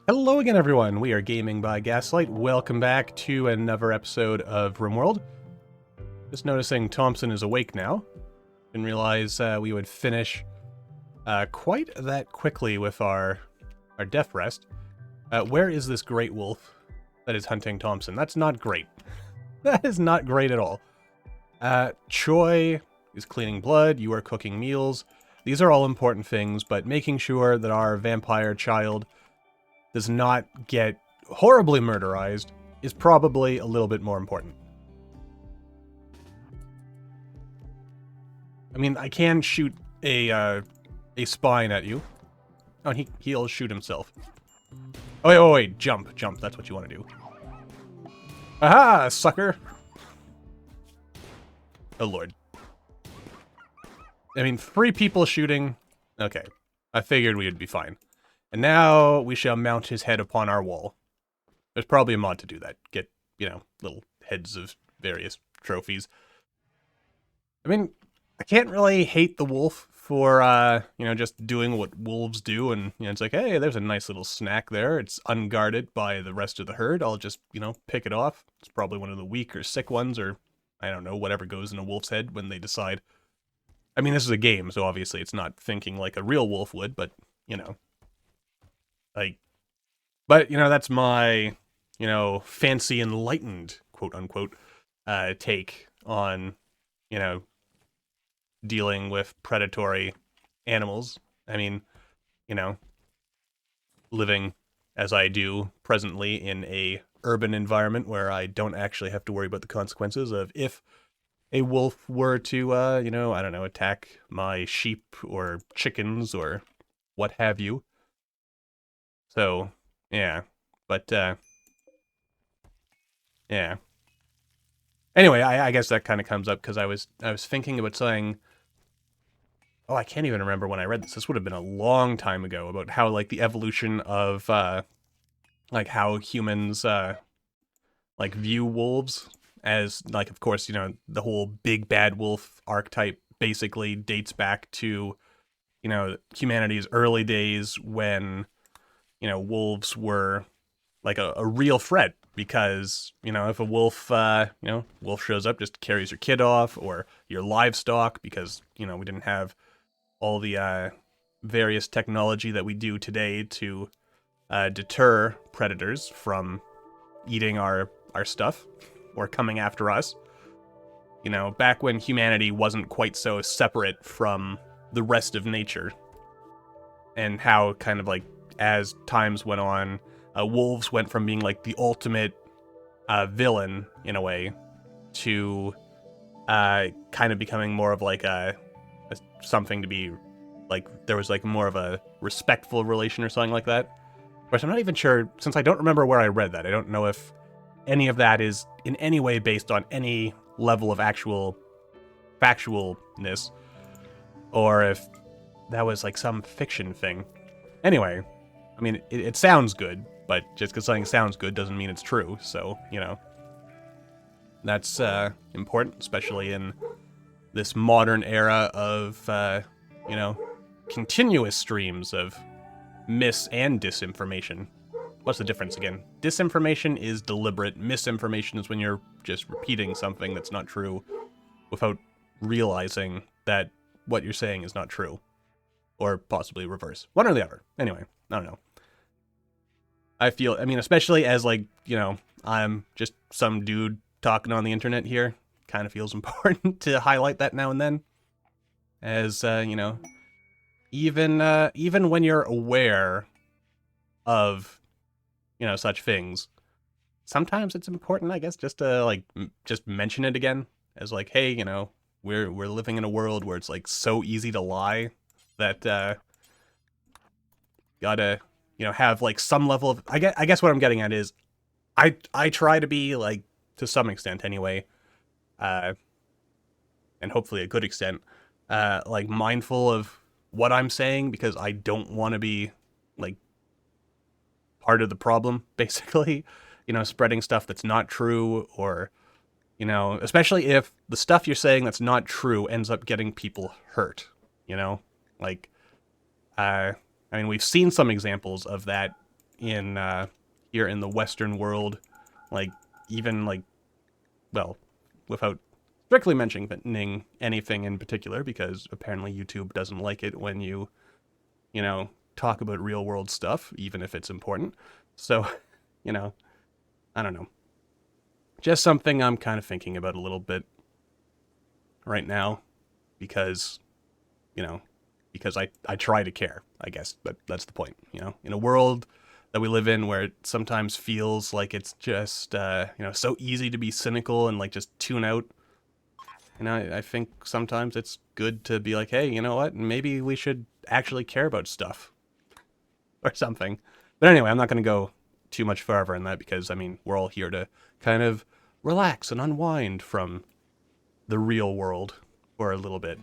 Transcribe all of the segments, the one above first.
Hello again, everyone. We are Gaming by Gaslight. Welcome back to another episode of RimWorld. Just noticing Thompson is awake now. Didn't realize we would finish quite that quickly with our death rest. Where is this great wolf that is hunting Thompson? That's not great. That is not great at all. Choi is cleaning blood. You are cooking meals. These are all important things, but making sure that our vampire child does not get horribly murderized is probably a little bit more important. I mean, I can shoot a spine at you. Oh, he'll shoot himself. Oh, wait, jump, that's what you want to do. Aha, sucker! Oh, Lord. I mean, 3 people shooting. Okay, I figured we would be fine. And now we shall mount his head upon our wall. There's probably a mod to do that. Get, little heads of various trophies. I mean, I can't really hate the wolf for, just doing what wolves do. And, it's like, hey, there's a nice little snack there. It's unguarded by the rest of the herd. I'll just, pick it off. It's probably one of the weak or sick ones, or, I don't know, whatever goes in a wolf's head when they decide. I mean, this is a game, so obviously it's not thinking like a real wolf would, but, that's my, fancy enlightened, quote unquote, take on, dealing with predatory animals. I mean, living as I do presently in a urban environment where I don't actually have to worry about the consequences of if a wolf were to, I don't know, attack my sheep or chickens or what have you. So, yeah, but, yeah. Anyway, I guess that kind of comes up because I was thinking about saying, oh, I can't even remember when I read this. This would have been a long time ago, about how, like, the evolution of, like, how humans, like, view wolves as, like, of course, the whole big bad wolf archetype basically dates back to, humanity's early days when, wolves were like a real threat because, if a wolf, wolf shows up, just carries your kid off or your livestock because, we didn't have all the various technology that we do today to deter predators from eating our stuff or coming after us. Back when humanity wasn't quite so separate from the rest of nature, and how kind of like as times went on, wolves went from being like the ultimate villain in a way to kind of becoming more of like a something to be like, there was like more of a respectful relation or something like that. Of course, I'm not even sure, since I don't remember where I read that. I don't know if any of that is in any way based on any level of actual factualness, or if that was like some fiction thing. Anyway, I mean, it sounds good, but just because something sounds good doesn't mean it's true, so, that's important, especially in this modern era of, continuous streams of mis- and disinformation. What's the difference again? Disinformation is deliberate, misinformation is when you're just repeating something that's not true without realizing that what you're saying is not true. Or possibly reverse. One or the other. Anyway, I don't know. I feel, especially as, like, I'm just some dude talking on the internet here, kind of feels important to highlight that now and then. As, even when you're aware of, such things, sometimes it's important, I guess, just to, like, just mention it again. As, like, hey, we're living in a world where it's, like, so easy to lie that, gotta, have, like, some level of... I guess what I'm getting at is, I try to be, like, to some extent anyway, and hopefully a good extent, like, mindful of what I'm saying, because I don't want to be, like, part of the problem, basically. Spreading stuff that's not true, or, especially if the stuff you're saying that's not true ends up getting people hurt, Like, we've seen some examples of that in here in the Western world, like even like, well, without strictly mentioning anything in particular, because apparently YouTube doesn't like it when you know, talk about real world stuff, even if it's important. So, you know, I don't know. Just something I'm kind of thinking about a little bit right now, because, you know, because I try to care, I guess, but that's the point, you know, in a world that we live in where it sometimes feels like it's just, you know, so easy to be cynical and like just tune out. You know, I think sometimes it's good to be like, hey, you know what, maybe we should actually care about stuff or something. But anyway, I'm not going to go too much further in that because, I mean, we're all here to kind of relax and unwind from the real world for a little bit,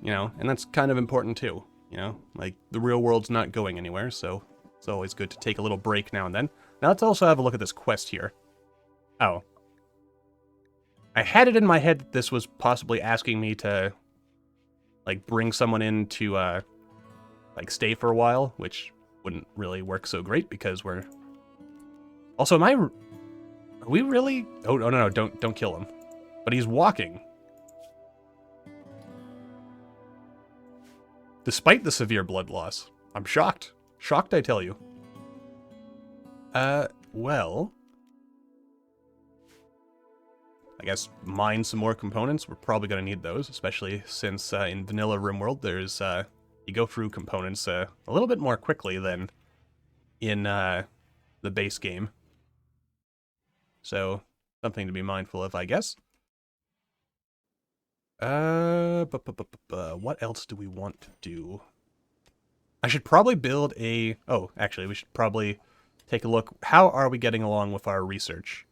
you know, and that's kind of important too, you know, like the real world's not going anywhere, so it's always good to take a little break now and then. Now let's also have a look at this quest here. Oh. I had it in my head that this was possibly asking me to, like, bring someone in to, like, stay for a while, which wouldn't really work so great because we're... Also, are we really... Oh, no, don't kill him. But he's walking. Despite the severe blood loss. I'm shocked. Shocked, I tell you. Well... I guess mine some more components. We're probably going to need those, especially since in vanilla RimWorld there's you go through components a little bit more quickly than in the base game. So something to be mindful of, I guess. What else do we want to do? I should probably build a... Oh, actually, we should probably take a look. How are we getting along with our research?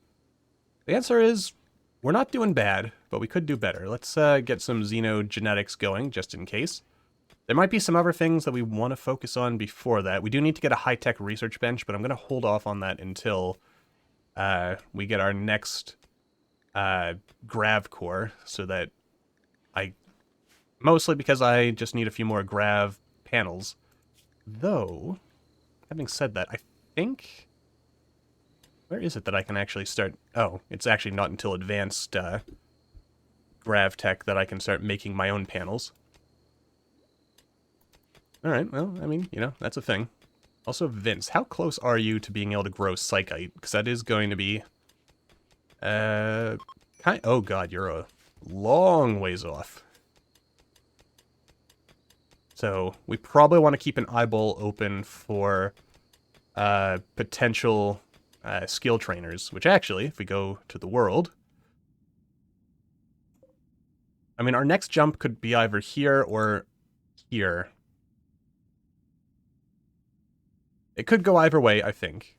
The answer is... We're not doing bad, but we could do better. Let's get some xenogenetics going, just in case. There might be some other things that we want to focus on before that. We do need to get a high-tech research bench, but I'm going to hold off on that until we get our next grav core, so that mostly because I just need a few more grav panels. Though, having said that, I think... Where is it that I can actually start... Oh, it's actually not until advanced grav tech that I can start making my own panels. Alright, well, I mean, you know, that's a thing. Also, Vince, how close are you to being able to grow Psychite? Because that is going to be... Oh god, you're a long ways off. So, we probably want to keep an eyeball open for potential... skill trainers, which actually, if we go to the world... I mean, our next jump could be either here or here. It could go either way, I think.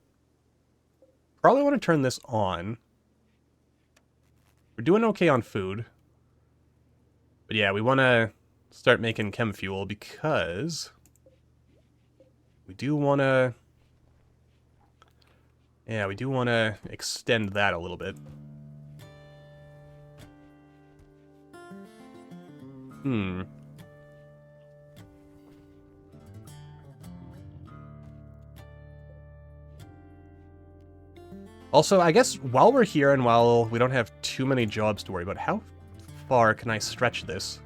Probably want to turn this on. We're doing okay on food. But yeah, we want to start making chem fuel because... we do want to... Yeah, we do want to extend that a little bit. Also, I guess while we're here and while we don't have too many jobs to worry about, how far can I stretch this?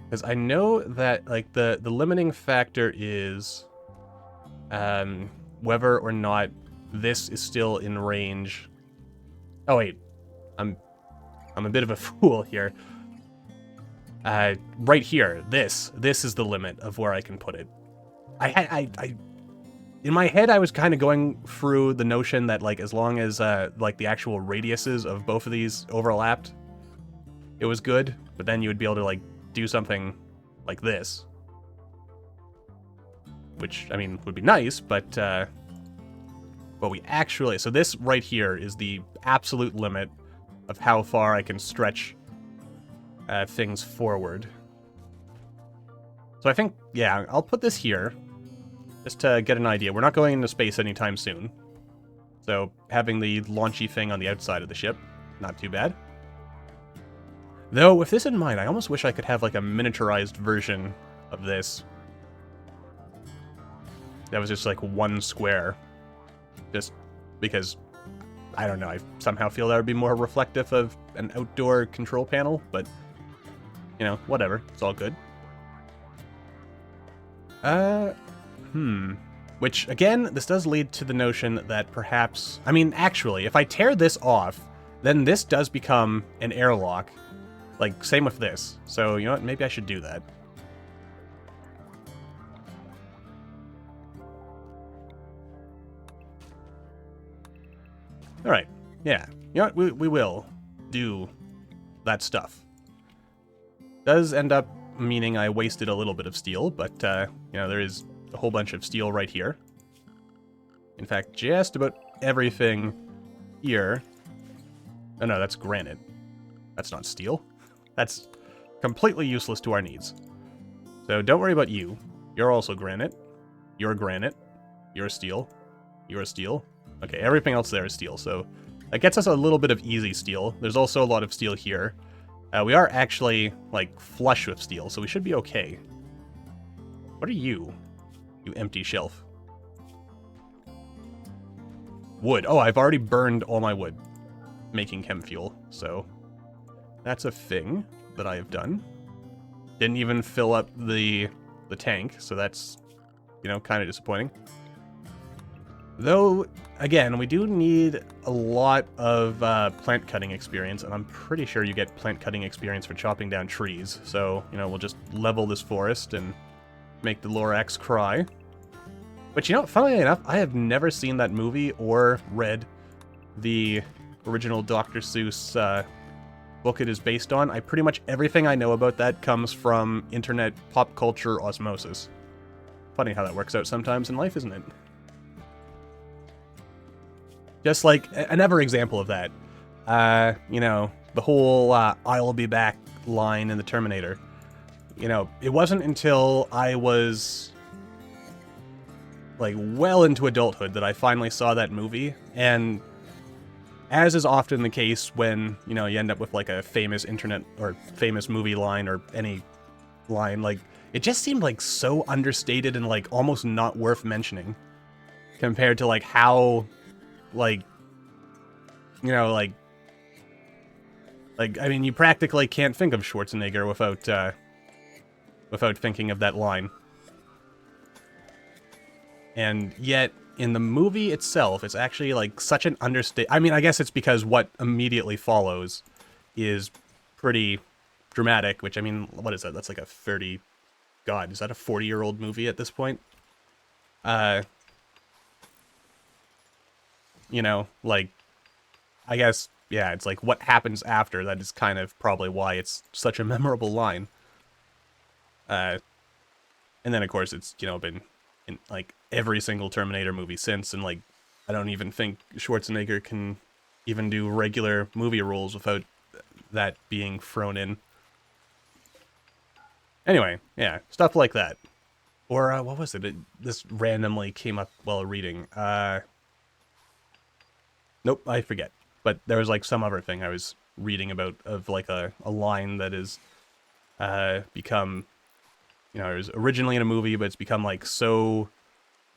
Because I know that, like, the limiting factor is whether or not this is still in range. Oh, wait. I'm a bit of a fool here. Right here, this is the limit of where I can put it. In my head, I was kind of going through the notion that, like, as long as, like, the actual radiuses of both of these overlapped, it was good, but then you would be able to, like, do something like this. Which, I mean, would be nice, but we actually... So this right here is the absolute limit of how far I can stretch things forward. So I think, yeah, I'll put this here, just to get an idea. We're not going into space anytime soon. So having the launchy thing on the outside of the ship, not too bad. Though, with this in mind, I almost wish I could have, like, a miniaturized version of this. That was just, like, one square. Just because, I don't know, I somehow feel that would be more reflective of an outdoor control panel, but, you know, whatever. It's all good. Which, again, this does lead to the notion that perhaps... I mean, actually, if I tear this off, then this does become an airlock. Like, same with this. So, you know what? Maybe I should do that. Alright. Yeah. You know what? We will do that stuff. Does end up meaning I wasted a little bit of steel, but, you know, there is a whole bunch of steel right here. In fact, just about everything here... Oh no, that's granite. That's not steel. That's completely useless to our needs. So don't worry about you. You're also granite. You're granite. You're steel. You're steel. Okay, everything else there is steel, so that gets us a little bit of easy steel. There's also a lot of steel here. We are actually, like, flush with steel, so we should be okay. What are you? You empty shelf. Wood. Oh, I've already burned all my wood, making chem fuel, so that's a thing that I have done. Didn't even fill up the tank, so that's, you know, kind of disappointing. Though, again, we do need a lot of plant cutting experience, and I'm pretty sure you get plant cutting experience for chopping down trees. So, you know, we'll just level this forest and make the Lorax cry. But, you know, funnily enough, I have never seen that movie or read the original Dr. Seuss book it is based on. Pretty much everything I know about that comes from internet pop culture osmosis. Funny how that works out sometimes in life, isn't it? Just like another example of that, you know, the whole I'll be back line in the Terminator. You know, it wasn't until I was, like, well into adulthood that I finally saw that movie, and as is often the case when, you know, you end up with, like, a famous internet or famous movie line or any line, like, it just seemed, like, so understated and, like, almost not worth mentioning compared to, like, how... like, you know, like, I mean, you practically can't think of Schwarzenegger without thinking of that line. And yet, in the movie itself, it's actually, like, such an I mean, I guess it's because what immediately follows is pretty dramatic, which, I mean, what is that? That's like a 30... God, is that a 40-year-old movie at this point? You know, like, I guess, yeah, it's like what happens after that is kind of probably why it's such a memorable line. And then, of course, it's, you know, been in, like, every single Terminator movie since, and, like, I don't even think Schwarzenegger can even do regular movie roles without that being thrown in. Anyway, yeah, stuff like that. Or, what was it? This randomly came up while reading. Nope, I forget. But there was, like, some other thing I was reading about of, like, a line that is become, you know, it was originally in a movie, but it's become, like, so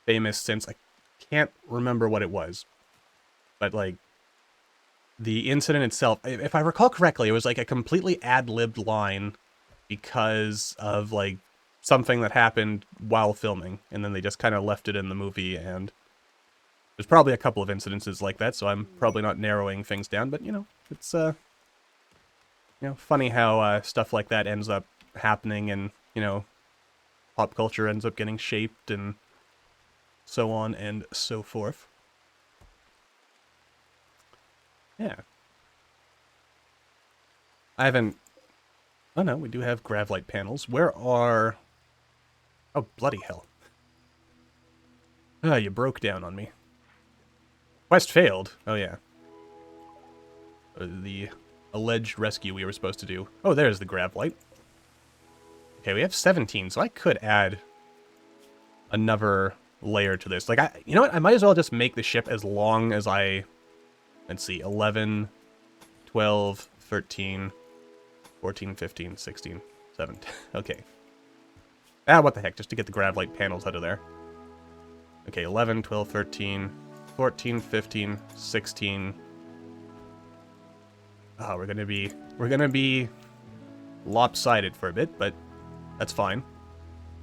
famous since. I can't remember what it was. But, like, the incident itself, if I recall correctly, it was, like, a completely ad-libbed line because of, like, something that happened while filming. And then they just kind of left it in the movie, and... there's probably a couple of incidences like that, so I'm probably not narrowing things down, but, you know, it's, you know, funny how, stuff like that ends up happening and, you know, pop culture ends up getting shaped and so on and so forth. Yeah. I haven't... Oh, no, we do have Gravlight panels. Where are... Oh, bloody hell. Ah, you broke down on me. Quest failed. Oh, yeah. The alleged rescue we were supposed to do. Oh, there's the Gravlight. Okay, we have 17, so I could add another layer to this. Like, you know what? I might as well just make the ship as long as I... Let's see, 11, 12, 13, 14, 15, 16, 17. Okay. Ah, what the heck, just to get the gravlight panels out of there. Okay, 11, 12, 13, 14, 15, 16. Oh, we're gonna be lopsided for a bit, but that's fine.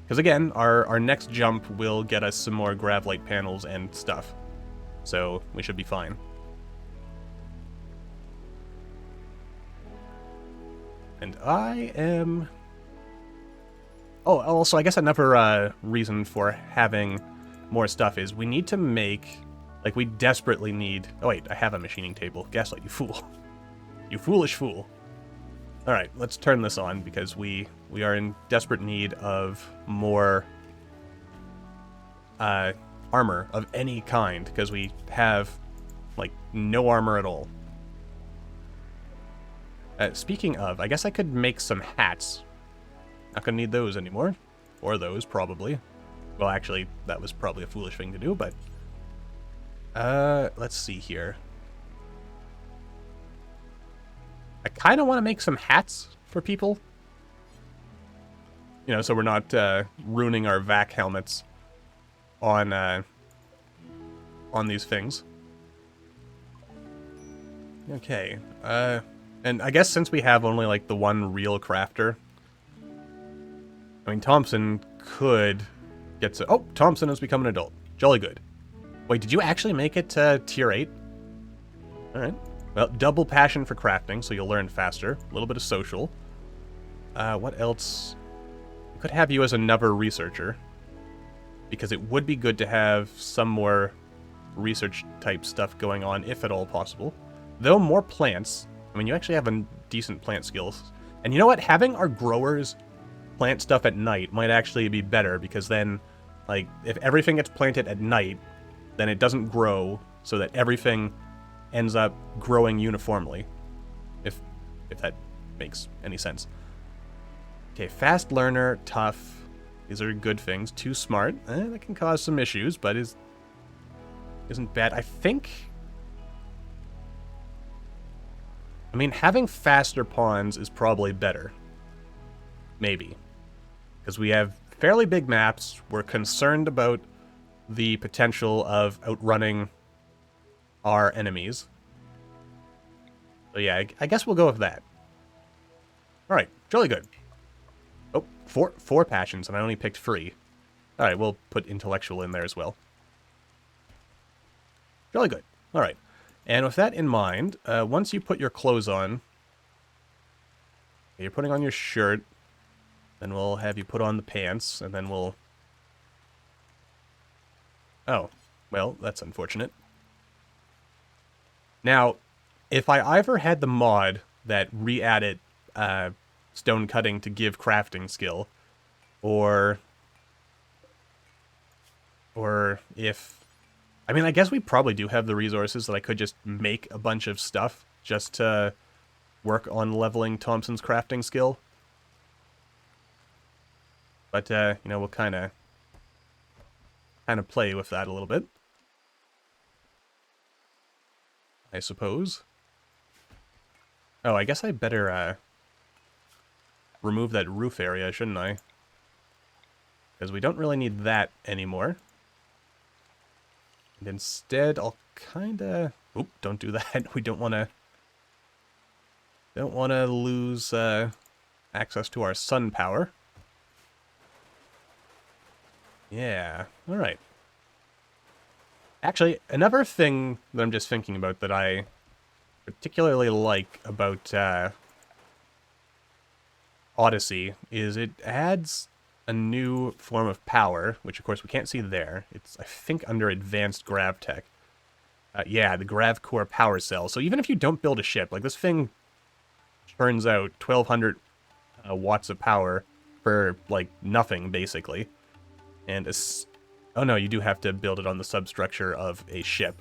Because again, our next jump will get us some more gravlight panels and stuff. So we should be fine. And I am... Oh, also, I guess another reason for having more stuff is we need to make... Like, we desperately need... Oh, wait, I have a machining table. Gaslight, you fool. You foolish fool. Alright, let's turn this on, because we are in desperate need of more armor of any kind, because we have, like, no armor at all. Speaking of, I guess I could make some hats. Not gonna need those anymore. Or those, probably. Well, actually, that was probably a foolish thing to do, but... let's see here. I kind of want to make some hats for people. You know, so we're not ruining our vac helmets on these things. Okay, and I guess since we have only, like, the one real crafter... I mean, Thompson could get to... Oh, Thompson has become an adult. Jolly good. Wait, did you actually make it to tier 8? Alright. Well, double passion for crafting, so you'll learn faster. A little bit of social. What else? I could have you as another researcher. Because it would be good to have some more research-type stuff going on, if at all possible. Though more plants... I mean, you actually have a decent plant skills. And you know what? Having our growers plant stuff at night might actually be better, because then, like, if everything gets planted at night, then it doesn't grow, so that everything ends up growing uniformly. If that makes any sense. Okay, fast learner, tough. These are good things. Too smart. That can cause some issues, but isn't bad. I think... I mean, having faster pawns is probably better. Maybe. Because we have fairly big maps. We're concerned about the potential of outrunning our enemies. So yeah, I guess we'll go with that. Alright, jolly good. Oh, four passions, and I only picked 3. Alright, we'll put intellectual in there as well. Jolly good. Alright. And with that in mind, once you put your clothes on... You're putting on your shirt, then we'll have you put on the pants, and then we'll... Oh, well, that's unfortunate. Now, if I either had the mod that re-added stone cutting to give crafting skill, or if... I mean, I guess we probably do have the resources that I could just make a bunch of stuff just to work on leveling Thompson's crafting skill. But, you know, we'll kind of play with that a little bit, I suppose. Oh, I guess I better remove that roof area, shouldn't I? Because we don't really need that anymore. And instead, I'll kind of... Oop, don't do that. We don't want to lose access to our sun power. Yeah, alright. Actually, another thing that I'm just thinking about that I particularly like about Odyssey is it adds a new form of power, which of course we can't see there. It's, I think, under advanced grav tech. Yeah, the grav core power cell. So even if you don't build a ship, like this thing churns out 1200 watts of power for, like, nothing, basically. And, oh no, you do have to build it on the substructure of a ship.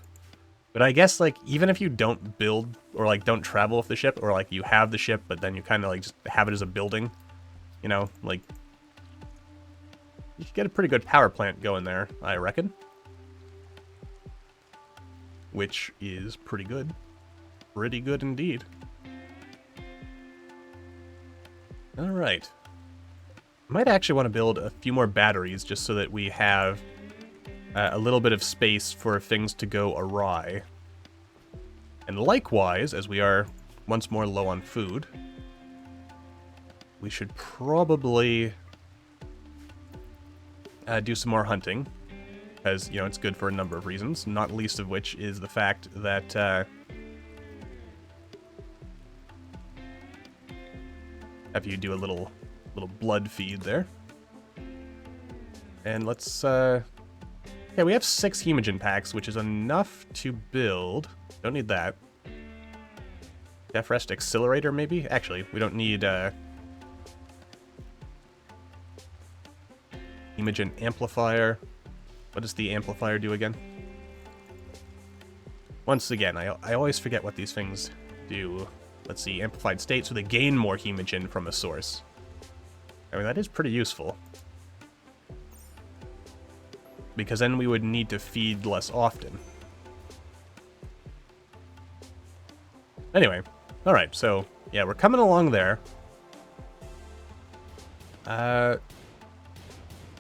But I guess, like, even if you don't build, or, like, don't travel with the ship, or, like, you have the ship, but then you kind of, like, just have it as a building, you know, like, you could get a pretty good power plant going there, I reckon. Which is pretty good. Pretty good indeed. Alright. Might actually want to build a few more batteries just so that we have a little bit of space for things to go awry. And likewise, as we are once more low on food, we should probably do some more hunting. Because, you know, it's good for a number of reasons, not least of which is the fact that have you do a little blood feed there. And let's yeah, we have 6 hemogen packs, which is enough to build. Don't need that. Death Rest Accelerator, maybe? Actually, we don't need Hemogen Amplifier. What does the amplifier do again? Once again, I always forget what these things do. Let's see, amplified state, so they gain more hemogen from a source. I mean, that is pretty useful. Because then we would need to feed less often. Anyway, alright, so, yeah, we're coming along there.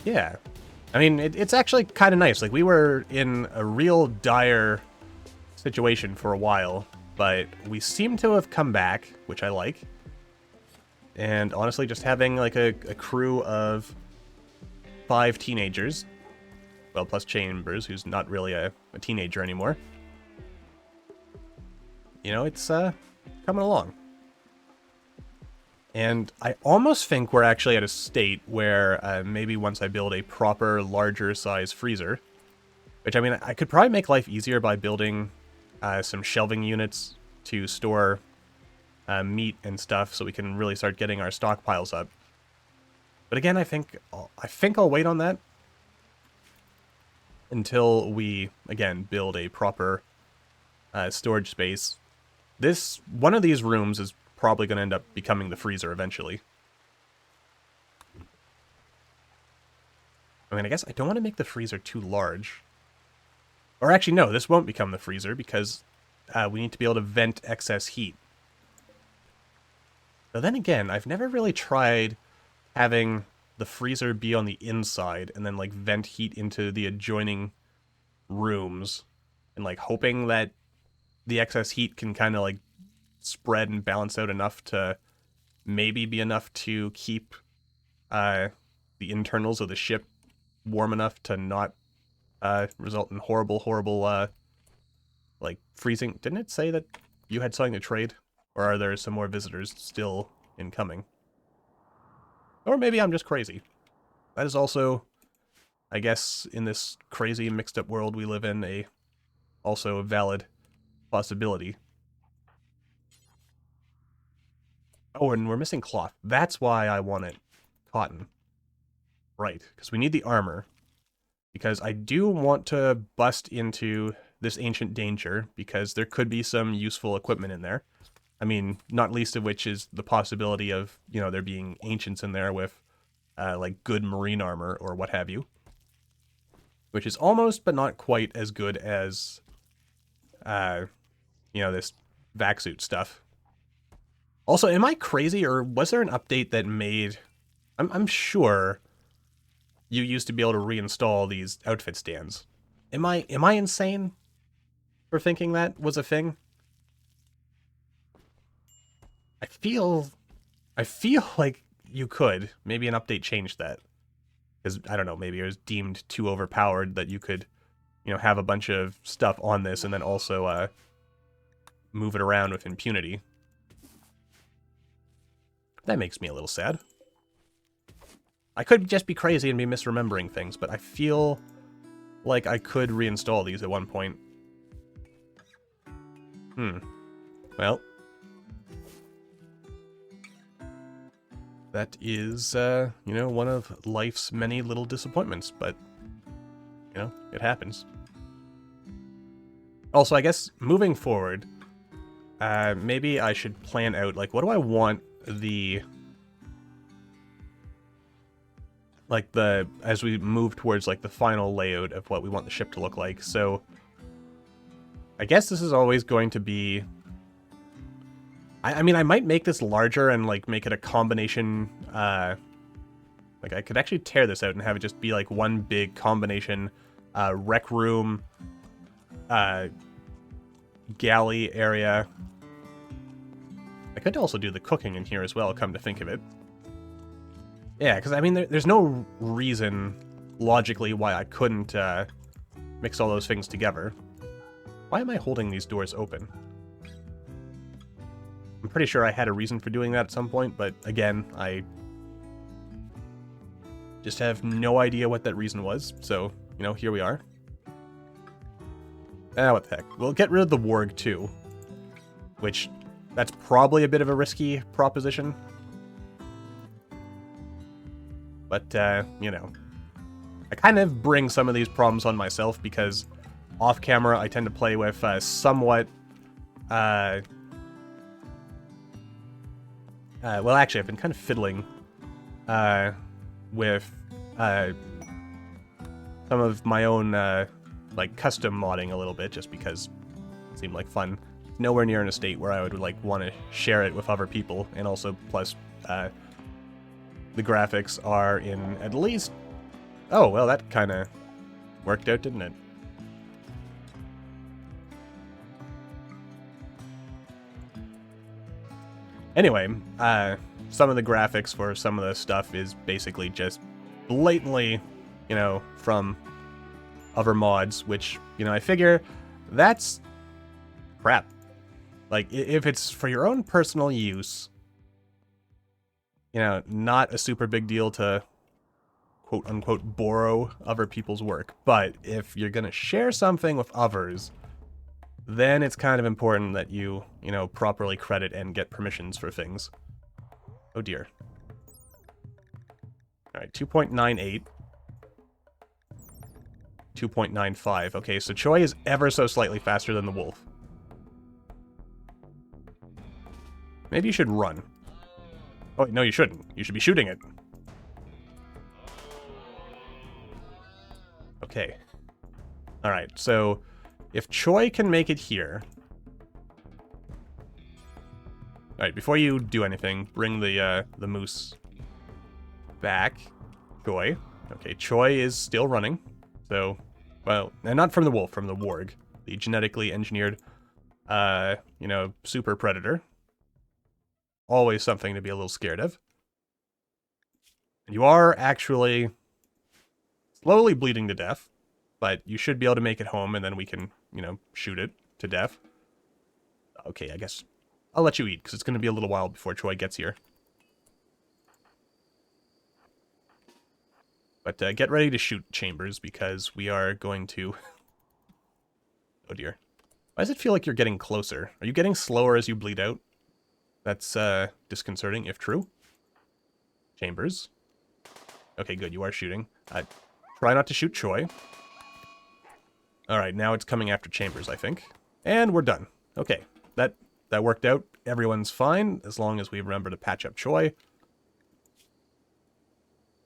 Yeah. I mean, it's actually kind of nice. Like, we were in a real dire situation for a while, but we seem to have come back, which I like. And honestly, just having, like, a crew of 5 teenagers, well, plus Chambers, who's not really a teenager anymore. You know, it's coming along. And I almost think we're actually at a state where maybe once I build a proper, larger size freezer, which, I mean, I could probably make life easier by building some shelving units to store meat and stuff so we can really start getting our stockpiles up. But again, I think I'll wait on that until we, again, build a proper storage space. One of these rooms is probably going to end up becoming the freezer eventually. I mean, I guess I don't want to make the freezer too large. Or actually, no, this won't become the freezer because we need to be able to vent excess heat. But then again, I've never really tried having the freezer be on the inside and then, like, vent heat into the adjoining rooms and, like, hoping that the excess heat can kind of, like, spread and balance out enough to maybe be enough to keep the internals of the ship warm enough to not result in horrible like freezing. Didn't it say that you had something to trade? Or are there some more visitors still incoming? Or maybe I'm just crazy. That is also, I guess, in this crazy mixed up world we live in, also a valid possibility. Oh, and we're missing cloth. That's why I wanted cotton. Right, because we need the armor. Because I do want to bust into this ancient danger, because there could be some useful equipment in there. I mean, not least of which is the possibility of, you know, there being ancients in there with, like, good marine armor or what have you. Which is almost, but not quite as good as, you know, this vac suit stuff. Also, am I crazy, or was there an update that made... I'm sure you used to be able to reinstall these outfit stands. Am I insane for thinking that was a thing? I feel like you could. Maybe an update changed that. Because, I don't know, maybe it was deemed too overpowered that you could, you know, have a bunch of stuff on this and then also move it around with impunity. That makes me a little sad. I could just be crazy and be misremembering things, but I feel like I could reinstall these at one point. Well. That is, you know, one of life's many little disappointments, but, you know, it happens. Also, I guess, moving forward, maybe I should plan out, like, what do I want the... like, as we move towards, like, the final layout of what we want the ship to look like. So, I guess this is always going to be I mean, I might make this larger and, like, make it a combination, like, I could actually tear this out and have it just be, like, one big combination, rec room, galley area. I could also do the cooking in here as well, come to think of it. Yeah, because, I mean, there's no reason, logically, why I couldn't, mix all those things together. Why am I holding these doors open? I'm pretty sure I had a reason for doing that at some point, but again, I just have no idea what that reason was, so, you know, here we are. What the heck. We'll get rid of the warg, too. Which, that's probably a bit of a risky proposition. But, you know. I kind of bring some of these problems on myself because off-camera I tend to play with somewhat... well, actually, I've been kind of fiddling with some of my own, like, custom modding a little bit, just because it seemed like fun. Nowhere near in a state where I would, like, want to share it with other people, and also, plus, the graphics are in at least... Oh, well, that kind of worked out, didn't it? Anyway, some of the graphics for some of the stuff is basically just blatantly, you know, from other mods, which, you know, I figure that's crap. Like, if it's for your own personal use, you know, not a super big deal to quote-unquote borrow other people's work. But if you're gonna share something with others, then it's kind of important that you know, properly credit and get permissions for things. Oh dear. Alright, 2.98. 2.95. Okay, so Choi is ever so slightly faster than the wolf. Maybe you should run. Oh, no, you shouldn't. You should be shooting it. Okay. Alright, so if Choi can make it here... Alright, before you do anything, bring the moose back. Choi. Okay, Choi is still running. So, well, and not from the wolf, from the warg. The genetically engineered, you know, super predator. Always something to be a little scared of. And you are actually slowly bleeding to death, but you should be able to make it home, and then we can, you know, shoot it to death. Okay, I guess I'll let you eat, because it's going to be a little while before Choi gets here. But get ready to shoot Chambers, because we are going to... Oh dear. Why does it feel like you're getting closer? Are you getting slower as you bleed out? That's disconcerting, if true. Chambers. Okay, good, you are shooting. Try not to shoot Choi. Alright, now it's coming after Chambers, I think. And we're done. Okay, that worked out. Everyone's fine, as long as we remember to patch up Choi.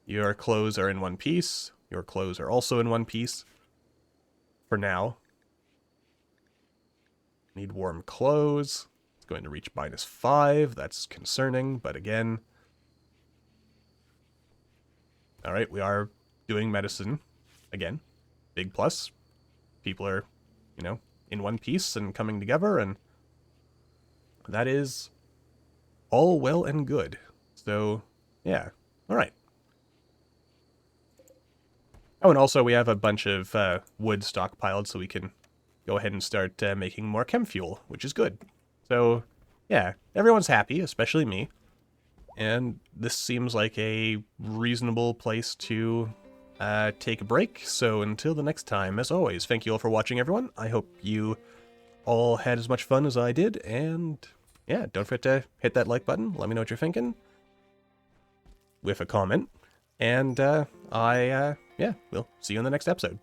Your clothes are in one piece. Your clothes are also in one piece. For now. Need warm clothes. It's going to reach -5. That's concerning, but again... Alright, we are doing medicine. Again. Big plus. People are, you know, in one piece and coming together, and that is all well and good. So, yeah. Alright. Oh, and also we have a bunch of wood stockpiled, so we can go ahead and start making more chem fuel, which is good. So, yeah, everyone's happy, especially me. And this seems like a reasonable place to take a break. So until the next time, as always, thank you all for watching, everyone. I hope you all had as much fun as I did. And yeah, don't forget to hit that like button. Let me know what you're thinking with a comment. And yeah, we'll see you in the next episode.